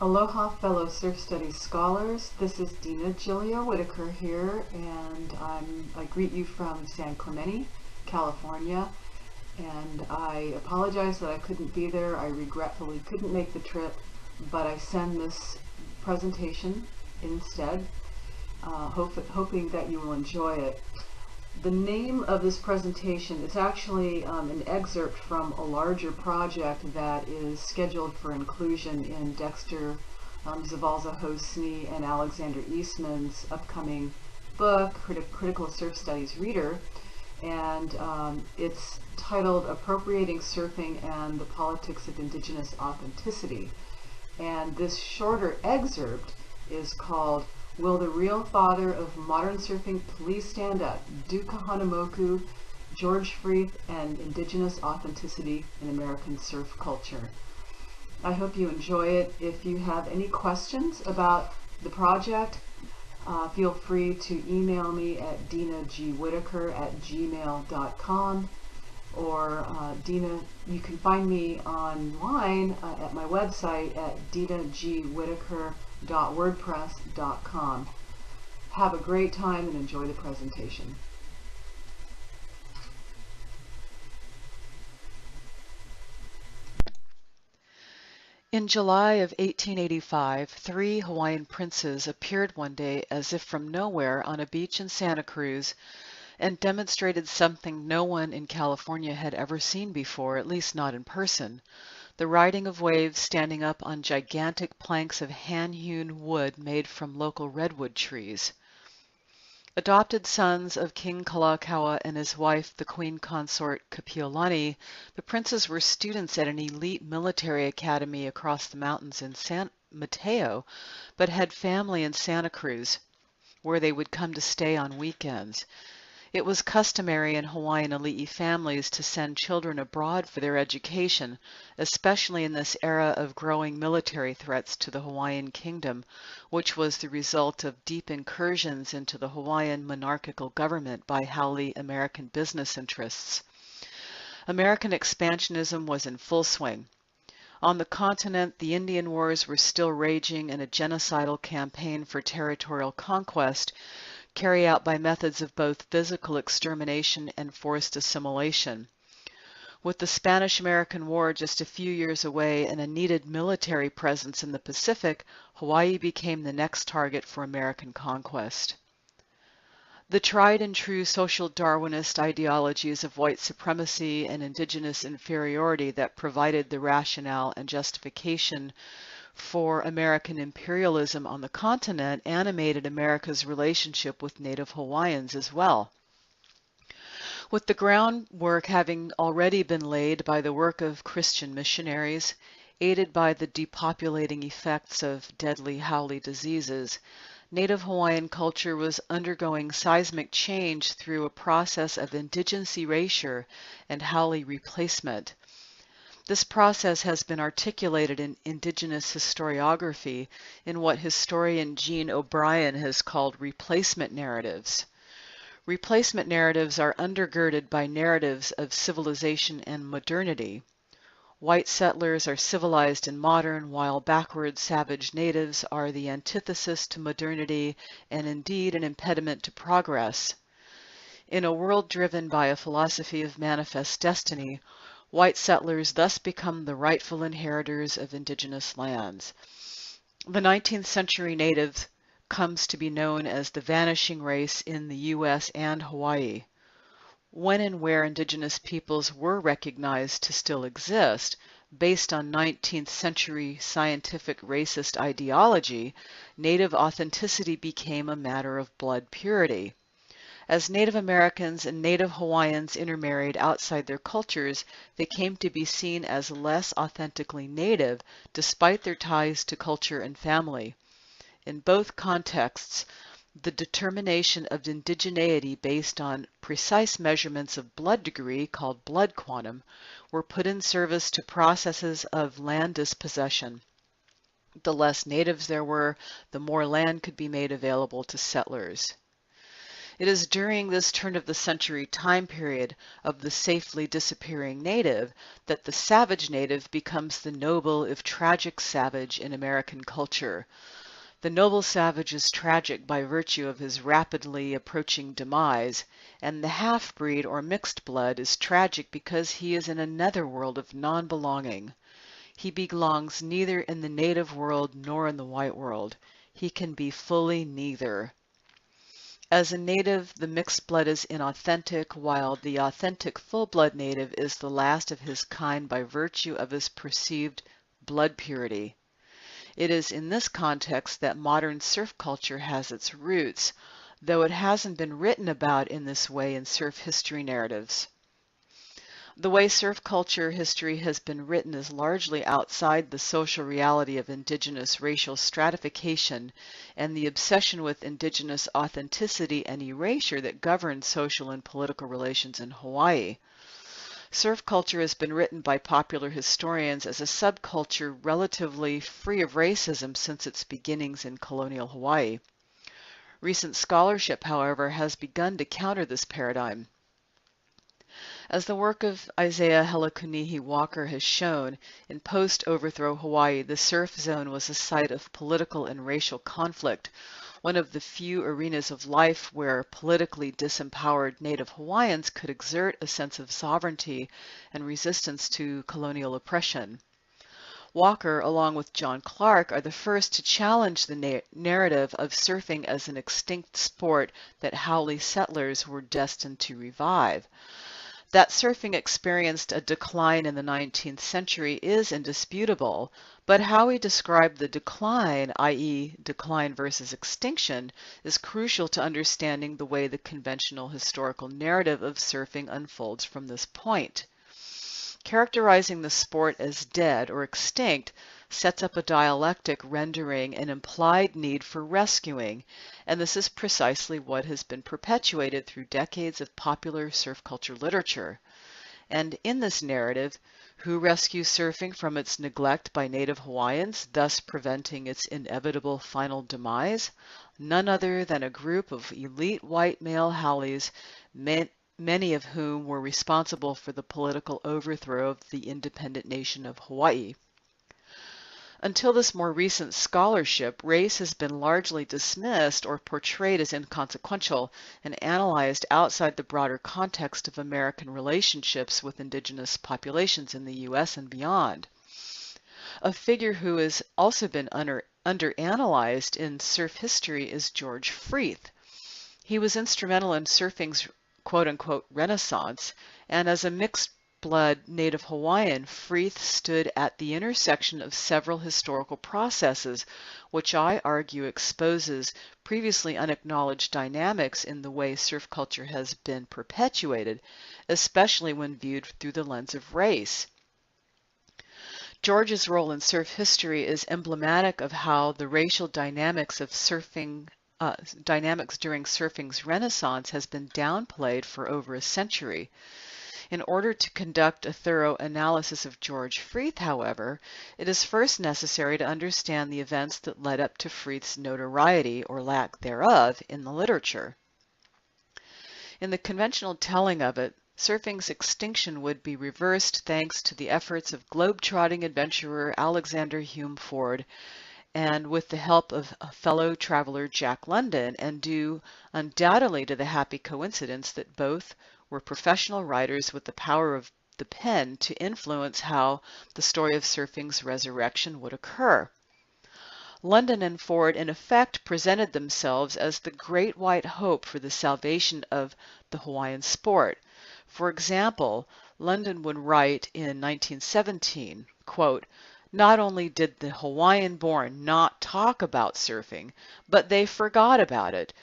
Aloha fellow Surf Studies scholars, this is Dina Gilio-Whitaker here, and I greet you from San Clemente, California, and I apologize that I couldn't be there. I regretfully couldn't make the trip, but I send this presentation instead, hoping that you will enjoy it. The name of this presentation is actually an excerpt from a larger project that is scheduled for inclusion in Dexter Zavalza-Hosny and Alexander Eastman's upcoming book, Critical Surf Studies Reader, and it's titled Appropriating Surfing and the Politics of Indigenous Authenticity. And this shorter excerpt is called Will the Real Father of Modern Surfing Please Stand Up? Do Kahanamoku, George Freeth, and Indigenous Authenticity in American Surf Culture. I hope you enjoy it. If you have any questions about the project, feel free to email me at dinagwhitaker@gmail.com, or Dina, you can find me online at my website at dinagwhitaker.wordpress.com. Have a great time and enjoy the presentation. In July of 1885, 3 Hawaiian princes appeared one day as if from nowhere on a beach in Santa Cruz and demonstrated something no one in California had ever seen before, at least not in person: the riding of waves standing up on gigantic planks of hand-hewn wood made from local redwood trees. Adopted sons of King Kalakaua and his wife, the Queen Consort Kapiolani, the princes were students at an elite military academy across the mountains in San Mateo, but had family in Santa Cruz, where they would come to stay on weekends. It was customary in Hawaiian Ali'i families to send children abroad for their education, especially in this era of growing military threats to the Hawaiian kingdom, which was the result of deep incursions into the Hawaiian monarchical government by Haole American business interests. American expansionism was in full swing. On the continent, the Indian Wars were still raging, and a genocidal campaign for territorial conquest carried out by methods of both physical extermination and forced assimilation. With the Spanish-American War just a few years away and a needed military presence in the Pacific, Hawaii became the next target for American conquest. The tried-and-true social Darwinist ideologies of white supremacy and indigenous inferiority that provided the rationale and justification for American imperialism on the continent animated America's relationship with Native Hawaiians as well. With the groundwork having already been laid by the work of Christian missionaries, aided by the depopulating effects of deadly haole diseases, Native Hawaiian culture was undergoing seismic change through a process of indigenous erasure and haole replacement. This process has been articulated in indigenous historiography in what historian Jean O'Brien has called replacement narratives. Replacement narratives are undergirded by narratives of civilization and modernity. White settlers are civilized and modern, while backward savage natives are the antithesis to modernity and indeed an impediment to progress. In a world driven by a philosophy of manifest destiny, white settlers thus become the rightful inheritors of indigenous lands. The 19th century native comes to be known as the vanishing race in the U.S. and Hawaii. When and where indigenous peoples were recognized to still exist, based on 19th century scientific racist ideology, native authenticity became a matter of blood purity. As Native Americans and Native Hawaiians intermarried outside their cultures, they came to be seen as less authentically native, despite their ties to culture and family. In both contexts, the determination of indigeneity based on precise measurements of blood degree, called blood quantum, were put in service to processes of land dispossession. The less natives there were, the more land could be made available to settlers. It is during this turn of the century time period of the safely disappearing native that the savage native becomes the noble if tragic savage in American culture. The noble savage is tragic by virtue of his rapidly approaching demise, and the half-breed or mixed blood is tragic because he is in a netherworld of non-belonging. He belongs neither in the native world nor in the white world. He can be fully neither. As a native, the mixed blood is inauthentic, while the authentic full-blood native is the last of his kind by virtue of his perceived blood purity. It is in this context that modern surf culture has its roots, though it hasn't been written about in this way in surf history narratives. The way surf culture history has been written is largely outside the social reality of indigenous racial stratification and the obsession with indigenous authenticity and erasure that governs social and political relations in Hawaii. Surf culture has been written by popular historians as a subculture relatively free of racism since its beginnings in colonial Hawaii. Recent scholarship, however, has begun to counter this paradigm. As the work of Isaiah Helekunihi Walker has shown, in post-overthrow Hawaii, the surf zone was a site of political and racial conflict, one of the few arenas of life where politically disempowered Native Hawaiians could exert a sense of sovereignty and resistance to colonial oppression. Walker, along with John Clark, are the first to challenge the narrative of surfing as an extinct sport that haole settlers were destined to revive. That surfing experienced a decline in the 19th century is indisputable, but how we describe the decline, i.e. decline versus extinction, is crucial to understanding the way the conventional historical narrative of surfing unfolds from this point. Characterizing the sport as dead or extinct sets up a dialectic rendering an implied need for rescuing, and this is precisely what has been perpetuated through decades of popular surf culture literature. And in this narrative, who rescues surfing from its neglect by Native Hawaiians, thus preventing its inevitable final demise? None other than a group of elite white male haoles, many of whom were responsible for the political overthrow of the independent nation of Hawaii. Until this more recent scholarship, race has been largely dismissed or portrayed as inconsequential and analyzed outside the broader context of American relationships with indigenous populations in the U.S. and beyond. A figure who has also been underanalyzed in surf history is George Freeth. He was instrumental in surfing's quote-unquote renaissance, and as a mixed-blood Native Hawaiian, Freeth stood at the intersection of several historical processes, which I argue exposes previously unacknowledged dynamics in the way surf culture has been perpetuated, especially when viewed through the lens of race. George's role in surf history is emblematic of how the racial dynamics of dynamics during surfing's renaissance has been downplayed for over a century. In order to conduct a thorough analysis of George Freeth, however, it is first necessary to understand the events that led up to Freeth's notoriety, or lack thereof, in the literature. In the conventional telling of it, surfing's extinction would be reversed thanks to the efforts of globe-trotting adventurer Alexander Hume Ford, and with the help of fellow traveler Jack London, and due undoubtedly to the happy coincidence that both were professional writers with the power of the pen to influence how the story of surfing's resurrection would occur. London and Ford in effect presented themselves as the great white hope for the salvation of the Hawaiian sport. For example, London would write in 1917, quote, "Not only did the Hawaiian-born not talk about surfing, but they forgot about it.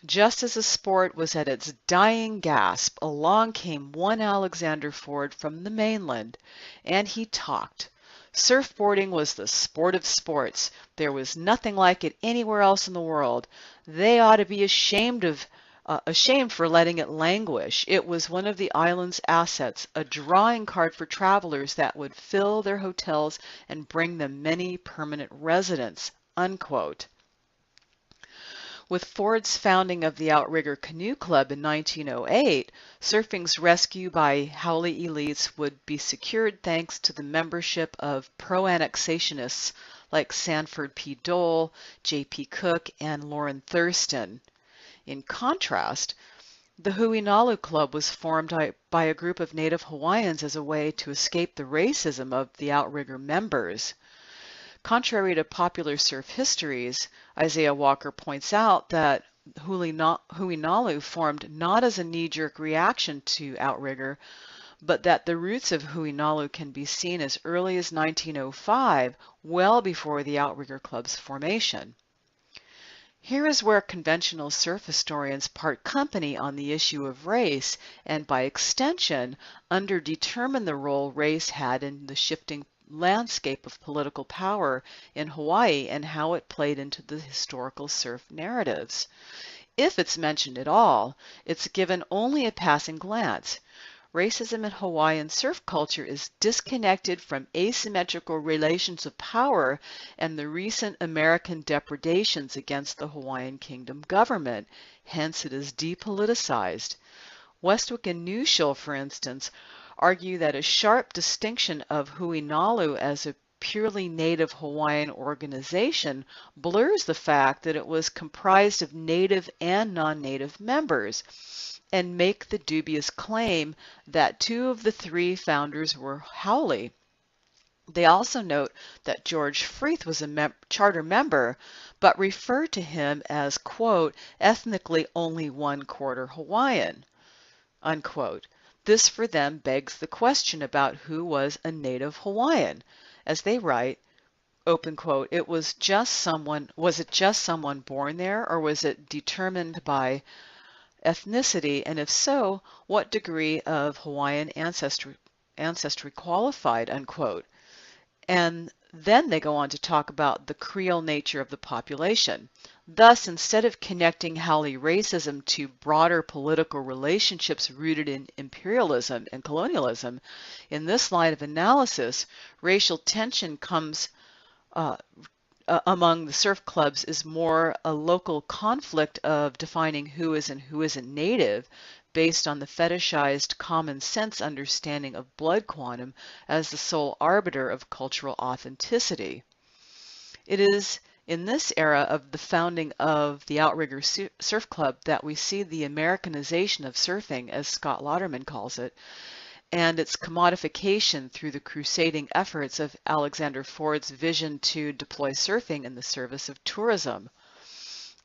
Just as the sport was at its dying gasp, along came one Alexander Ford from the mainland, and he talked. Surfboarding was the sport of sports. There was nothing like it anywhere else in the world. They ought to be ashamed for letting it languish. It was one of the island's assets, a drawing card for travelers that would fill their hotels and bring them many permanent residents." Unquote. With Ford's founding of the Outrigger Canoe Club in 1908, surfing's rescue by Haole elites would be secured thanks to the membership of pro-annexationists like Sanford P. Dole, J.P. Cook, and Lauren Thurston. In contrast, the Huinalu Club was formed by a group of Native Hawaiians as a way to escape the racism of the Outrigger members. Contrary to popular surf histories, Isaiah Walker points out that Huinalu formed not as a knee-jerk reaction to Outrigger, but that the roots of Huinalu can be seen as early as 1905, well before the Outrigger Club's formation. Here is where conventional surf historians part company on the issue of race, and by extension, underdetermine the role race had in the shifting landscape of political power in Hawaii and how it played into the historical surf narratives. If it's mentioned at all, it's given only a passing glance. Racism in Hawaiian surf culture is disconnected from asymmetrical relations of power and the recent American depredations against the Hawaiian Kingdom government, hence it is depoliticized. Westwick and Newshill, for instance, argue that a sharp distinction of Huinalu as a purely Native Hawaiian organization blurs the fact that it was comprised of Native and non-Native members, and make the dubious claim that 2 of the 3 founders were Haole. They also note that George Freeth was a charter member, but refer to him as, quote, ethnically only 1/4 Hawaiian, unquote. This for them begs the question about who was a Native Hawaiian. As they write, open quote, was it just someone born there, or was it determined by ethnicity, and if so, what degree of Hawaiian ancestry qualified, unquote. And then they go on to talk about the Creole nature of the population. Thus, instead of connecting Haole racism to broader political relationships rooted in imperialism and colonialism, in this line of analysis, racial tension comes among the surf clubs is more a local conflict of defining who is and who isn't Native based on the fetishized common sense understanding of blood quantum as the sole arbiter of cultural authenticity. It is in this era of the founding of the Outrigger Surf Club that we see the Americanization of surfing, as Scott Lauderman calls it, and its commodification through the crusading efforts of Alexander Ford's vision to deploy surfing in the service of tourism.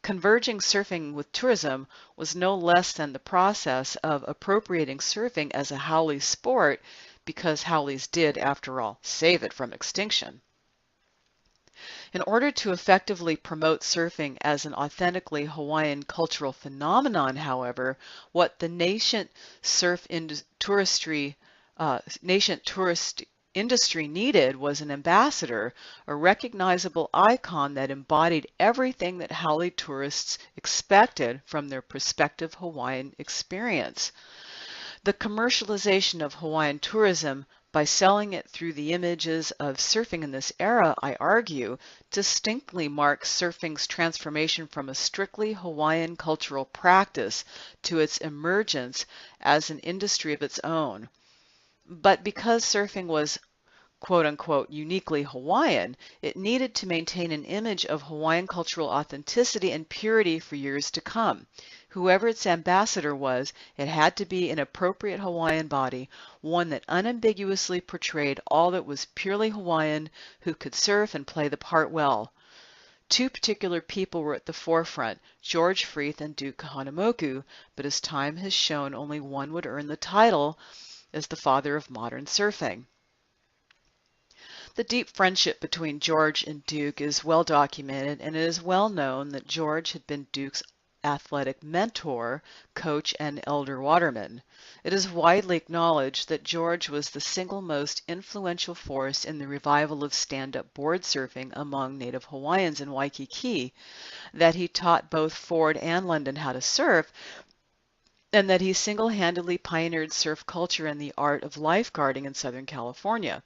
Converging surfing with tourism was no less than the process of appropriating surfing as a Haole sport, because Haoles did, after all, save it from extinction. In order to effectively promote surfing as an authentically Hawaiian cultural phenomenon, however, what the nascent tourist industry needed was an ambassador, a recognizable icon that embodied everything that Haole tourists expected from their prospective Hawaiian experience. The commercialization of Hawaiian tourism by selling it through the images of surfing in this era, I argue, distinctly marks surfing's transformation from a strictly Hawaiian cultural practice to its emergence as an industry of its own. But because surfing was quote-unquote uniquely Hawaiian, it needed to maintain an image of Hawaiian cultural authenticity and purity for years to come. Whoever its ambassador was, it had to be an appropriate Hawaiian body, one that unambiguously portrayed all that was purely Hawaiian, who could surf and play the part well. 2 particular people were at the forefront, George Freeth and Duke Kahanamoku, but as time has shown, only one would earn the title as the father of modern surfing. The deep friendship between George and Duke is well documented, and it is well known that George had been Duke's athletic mentor, coach, and elder waterman. It is widely acknowledged that George was the single most influential force in the revival of stand-up board surfing among Native Hawaiians in Waikiki, that he taught both Ford and London how to surf, and that he single-handedly pioneered surf culture and the art of lifeguarding in Southern California.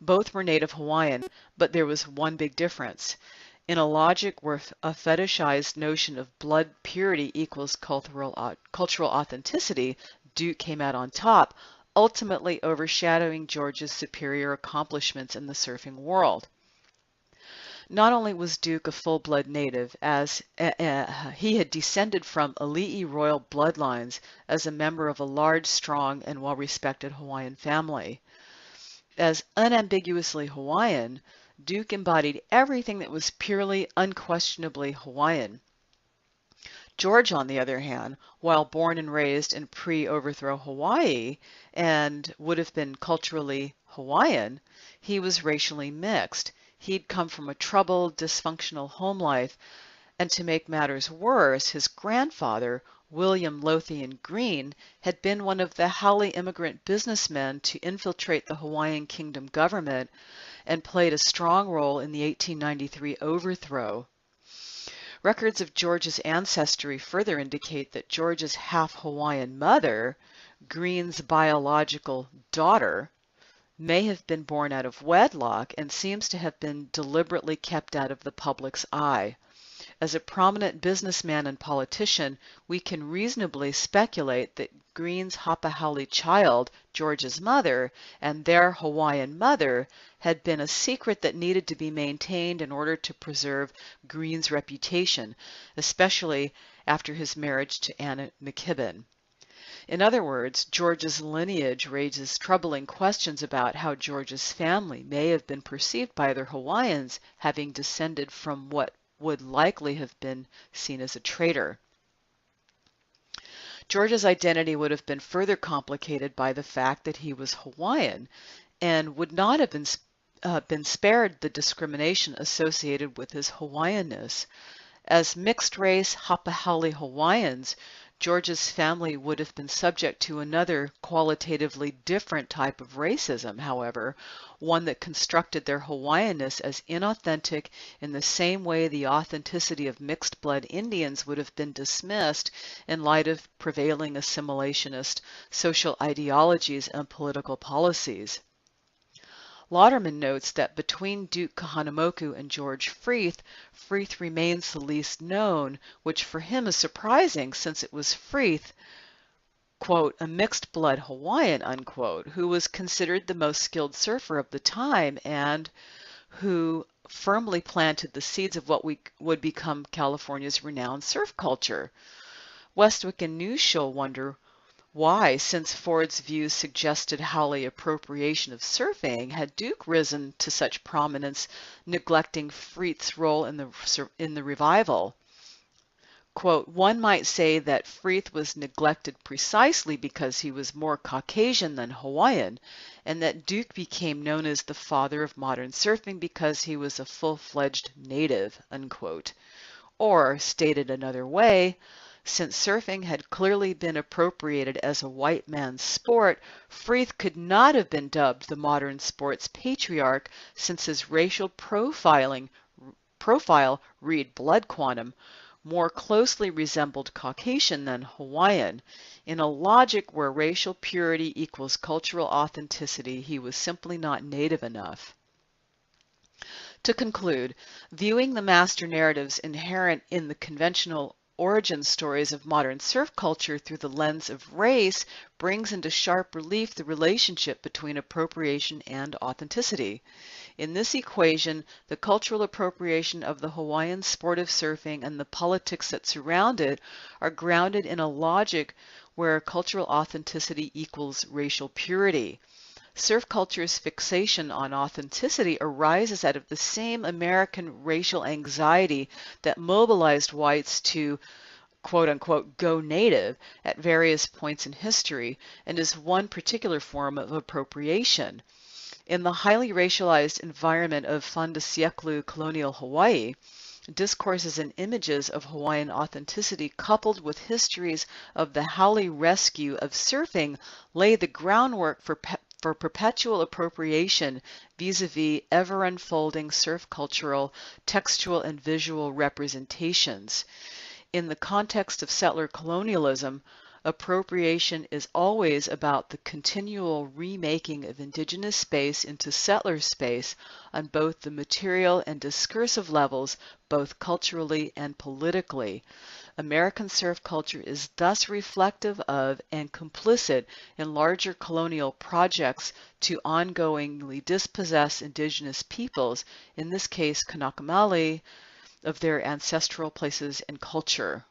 Both were Native Hawaiian, but there was one big difference. In a logic where a fetishized notion of blood purity equals cultural authenticity, Duke came out on top, ultimately overshadowing George's superior accomplishments in the surfing world. Not only was Duke a full-blood native, as he had descended from Ali'i royal bloodlines as a member of a large, strong, and well-respected Hawaiian family. As unambiguously Hawaiian, Duke embodied everything that was purely, unquestionably Hawaiian. George, on the other hand, while born and raised in pre-overthrow Hawaii and would have been culturally Hawaiian, he was racially mixed. He'd come from a troubled, dysfunctional home life, and to make matters worse, his grandfather, William Lothian Green, had been one of the Haole immigrant businessmen to infiltrate the Hawaiian Kingdom government and played a strong role in the 1893 overthrow. Records of George's ancestry further indicate that George's half-Hawaiian mother, Green's biological daughter, may have been born out of wedlock and seems to have been deliberately kept out of the public's eye. As a prominent businessman and politician, we can reasonably speculate that Green's Ha'apahaole child, George's mother, and their Hawaiian mother had been a secret that needed to be maintained in order to preserve Green's reputation, especially after his marriage to Anna McKibben. In other words, George's lineage raises troubling questions about how George's family may have been perceived by other Hawaiians having descended from what would likely have been seen as a traitor. George's identity would have been further complicated by the fact that he was Hawaiian and would not have been spared the discrimination associated with his Hawaiianness. As mixed-race Ha'apahaole Hawaiians, George's family would have been subject to another qualitatively different type of racism, however, one that constructed their Hawaiianness as inauthentic in the same way the authenticity of mixed-blood Indians would have been dismissed in light of prevailing assimilationist social ideologies and political policies. Lauderman notes that between Duke Kahanamoku and George Freeth, Freeth remains the least known, which for him is surprising since it was Freeth, quote, a mixed-blood Hawaiian, unquote, who was considered the most skilled surfer of the time and who firmly planted the seeds of what would become California's renowned surf culture. Westwick and Newshall wonder why, since Ford's views suggested Haole appropriation of surfing, had Duke risen to such prominence, neglecting Freeth's role in the revival? Quote, one might say that Freeth was neglected precisely because he was more Caucasian than Hawaiian, and that Duke became known as the father of modern surfing because he was a full-fledged native, unquote. Or, stated another way, since surfing had clearly been appropriated as a white man's sport, Freeth could not have been dubbed the modern sports patriarch since his racial profile, read blood quantum, more closely resembled Caucasian than Hawaiian. In a logic where racial purity equals cultural authenticity, he was simply not native enough. To conclude, viewing the master narratives inherent in the conventional origin stories of modern surf culture through the lens of race brings into sharp relief the relationship between appropriation and authenticity. In this equation, the cultural appropriation of the Hawaiian sport of surfing and the politics that surround it are grounded in a logic where cultural authenticity equals racial purity. Surf culture's fixation on authenticity arises out of the same American racial anxiety that mobilized whites to, quote-unquote, go native at various points in history, and is one particular form of appropriation. In the highly racialized environment of fin de siècle colonial Hawaii, discourses and images of Hawaiian authenticity coupled with histories of the Haole rescue of surfing lay the groundwork for perpetual appropriation vis-a-vis ever-unfolding surf cultural, textual, and visual representations. In the context of settler colonialism, Appropriation is always about the continual remaking of indigenous space into settler space on both the material and discursive levels, both culturally and politically. American serf culture is thus reflective of and complicit in larger colonial projects to ongoingly dispossess indigenous peoples, in this case Kanakamaali, of their ancestral places and culture.